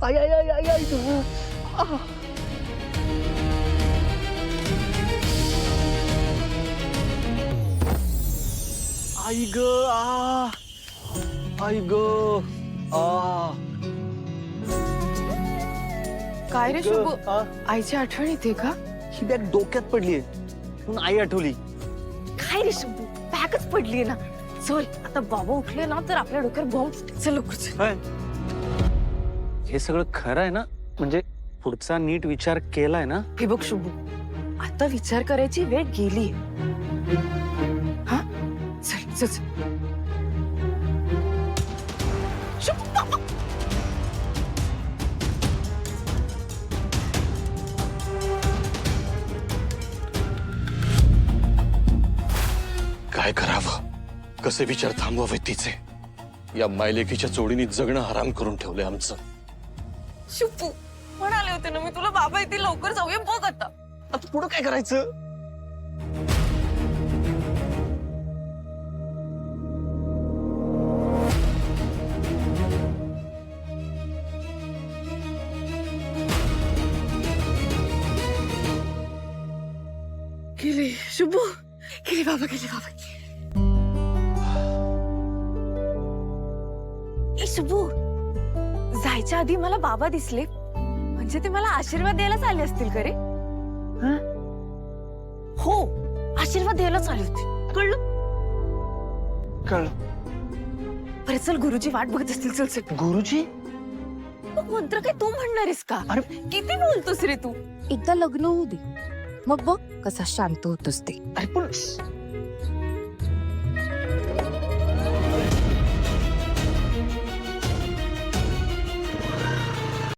आई आई आई आई आई ग. आ. आई ग. आ. आई ग. आ. काय रे ग. शुभू, आ. आईची आठवण येते का? ही बॅग डोक्यात पडलीये म्हणून आई आठवली. काय रे शुभू, बॅगच पडलीये ना. चल आता बाबा उठले ना तर आपल्या डोक्यावर बॉम्ब फुटेल. चल लवकर चल. होय. हे सगळं खरं आहे ना? म्हणजे पुढचा नीट विचार केलाय ना? हे बघ शुभू, आता विचार करायची वेळ गेली. हा चल चल चल. शुभू, बाबा. काय करावं, कसे विचार थांबवावे तिचे. या मायलेकीच्या जोडीने जगणं हराम करून ठेवले आमचं. शुभू, म्हणाले होते ना मी तुला, बाबा येतील लवकर जाऊया. बघ आता. आता पुढं काय करायचं? गेले शुभू, गेले बाबा, गेले बाबा. ए शुभू, जायच्या आधी मला बाबा दिसले, म्हणजे ते मला आशीर्वाद द्यायलाच आले असतील का रे? हो, आशीर्वाद द्यायलाच आले होते. कळलं? कळलं. बरं चल, गुरुजी वाट बघत असतील. चल चल. गुरुजी? मग मंत्र काय तू म्हणणारेस का? अरे किती बोलतोस रे तू? एकदा लग्न होऊ दे, मग बघ कसा शांत होतोस ते. अरे पण